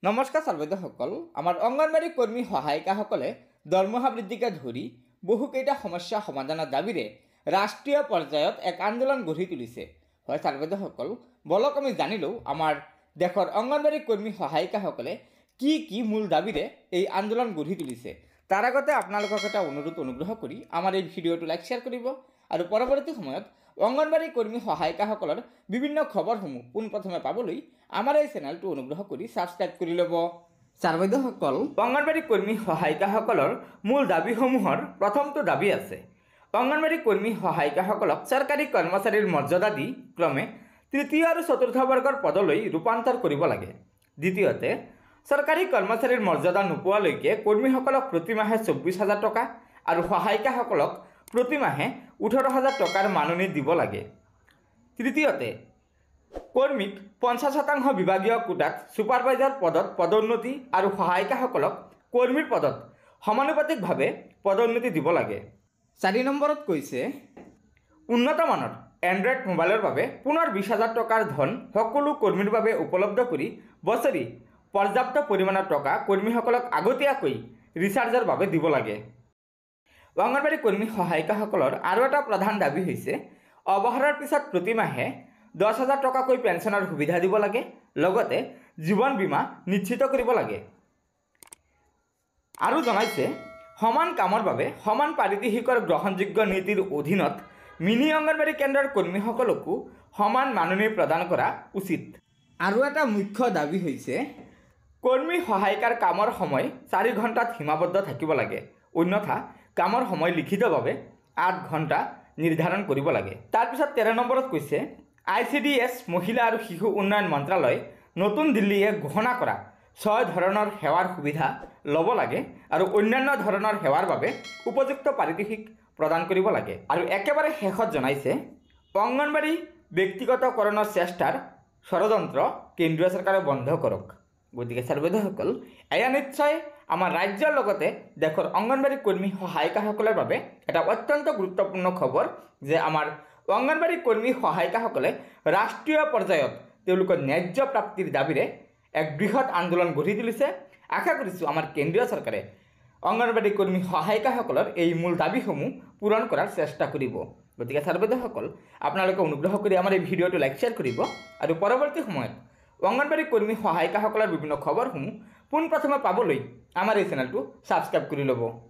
নমস্কাৰ ছাৰ্বৈদসকল আমাৰ অংগনবাড়ী কৰ্মী সহায়িকাসকলে দৰমহা বৃদ্ধিকে ধৰি বহুকেইটা সমস্যা সমাধানৰ দাবীৰে ৰাষ্ট্ৰীয় পৰ্যায়ত এক আন্দোলন গঢ়ি তুলিছে। হয় ছাৰ্বৈদসকল, বলক আমি জানি লওঁ আমাৰ দেশৰ অংগনবাড়ী কৰ্মী সহায়িকাসকলে কি মূল দাবীৰে এই আন্দোলন গঢ়ি তুলিছে। তাৰ আগতে আপোনালোকক এটা অনুগ্ৰহ কৰি আমাৰ এই ভিডিঅ'টো লাইক শ্বেয়াৰ কৰিব আৰু পৰৱৰ্তী সময়ত অংগনবাড়ী কৰ্মী সহায়িকাসকলৰ বিভিন্ন খবৰসমূহ পোনপ্ৰথমে পাবলৈ আমাৰ এই চেনেলটো অনুগ্ৰহ কৰি ছাবস্ক্ৰাইব কৰি ল'ব। ছাৰ্বৈদসকল, অংগনবাড়ী কৰ্মী সহায়িকাসকলৰ মূল দাবীসমূহৰ প্ৰথমটো দাবী আছে অংগনবাড়ী কৰ্মী সহায়িকাসকলক চৰকাৰী কৰ্মচাৰীৰ মৰ্যাদা দি ক্ৰমে তৃতীয় আৰু চতুৰ্থ বৰ্গৰ পদলৈ ৰূপান্তৰ কৰিব লাগে। দ্বিতীয়তে, চৰকাৰী কৰ্মচাৰীৰ মৰ্যাদা নোপোৱালৈকে কৰ্মীসকলক প্ৰতিমাহে 24,000 টকা আৰু সহায়িকাসকলক প্ৰতিমাহে 18,000 টকাৰ মাননি দিব লাগে। তৃতীয়তে, কৰ্মীক 50% বিভাগীয় কোটাত ছুপাৰভাইজাৰ পদত পদোন্নতি আৰু সহায়িকাসকলক কৰ্মীৰ পদত সমানুপাতিকভাৱে পদোন্নতি দিব লাগে। 4 নম্বৰত কৈছে উন্নত মানৰ এণ্ড্ৰইড মোবাইলৰ বাবে পুনৰ 20,000 টকাৰ ধন সকলো কৰ্মীৰ বাবে উপলব্ধ কৰি বছৰি পৰ্যাপ্ত পৰিমাণৰ টকা কৰ্মীসকলক আগতীয়াকৈ ৰিচাৰ্জৰ বাবে দিব লাগে। অংগনবাড়ী কৰ্মী সহায়িকাসকলৰ আৰু এটা প্ৰধান দাবী হৈছে অৱসৰৰ পিছত প্ৰতিমাহে 10,000 টকাকৈ পেঞ্চনৰ সুবিধা দিব লাগে, লগতে জীৱন বীমা নিশ্চিত কৰিব লাগে। আৰু জনাইছে সমান কামৰ বাবে সমান পাৰিতোষিকৰ গ্ৰহণযোগ্য নীতিৰ অধীনত মিনি অংগনবাড়ী কেন্দ্ৰৰ কৰ্মীসকলকো সমান মাননি প্ৰদান কৰা উচিত। আৰু এটা মুখ্য দাবী হৈছে কৰ্মী সহায়িকাৰ কামৰ সময় 4 ঘণ্টাত সীমাবদ্ধ থাকিব লাগে, অন্যথা কামৰ সময় লিখিতভাৱে 8 ঘণ্টা নিৰ্ধাৰণ কৰিব লাগে। তাৰপিছত 13 নম্বৰত কৈছে ICDS মহিলা আৰু শিশু উন্নয়ন মন্ত্ৰালয় নতুন দিল্লীয়ে ঘোষণা কৰা 6 ধৰণৰ সেৱাৰ সুবিধা ল'ব লাগে আৰু অন্যান্য ধৰণৰ সেৱাৰ বাবে উপযুক্ত পাৰিতোষিক প্ৰদান কৰিব লাগে। আৰু একেবাৰে শেষত জনাইছে অংগনবাড়ী ব্যক্তিগতকৰণৰ চেষ্টাৰ ষড়যন্ত্ৰ কেন্দ্ৰীয় চৰকাৰে বন্ধ কৰক। গতিকে ছাৰ্বৈদসকল, এয়া নিশ্চয় আমাৰ ৰাজ্যৰ লগতে দেশৰ অংগনবাড়ী কৰ্মী সহায়িকাসকলৰ বাবে এটা অত্যন্ত গুৰুত্বপূৰ্ণ খবৰ যে আমাৰ অংগনবাড়ী কৰ্মী সহায়িকাসকলে ৰাষ্ট্ৰীয় পৰ্যায়ত তেওঁলোকৰ ন্যায্য প্ৰাপ্তিৰ দাবীৰে এক বৃহৎ আন্দোলন গঢ়ি তুলিছে। আশা কৰিছোঁ আমাৰ কেন্দ্ৰীয় চৰকাৰে অংগনবাড়ী কৰ্মী সহায়িকাসকলৰ এই মূল দাবীসমূহ পূৰণ কৰাৰ চেষ্টা কৰিব। গতিকে ছাৰ্বৈদসকল, আপোনালোকে অনুগ্ৰহ কৰি আমাৰ এই ভিডিঅ'টো লাইক শ্বেয়াৰ কৰিব আৰু পৰৱৰ্তী সময়ত অংগনবাড়ী কৰ্মী সহায়িকাসকলৰ বিভিন্ন খবৰসমূহ পোনপ্ৰথমে পাবলৈ আমাৰ এই চেনেলটো ছাবস্ক্ৰাইব কৰি ল'ব।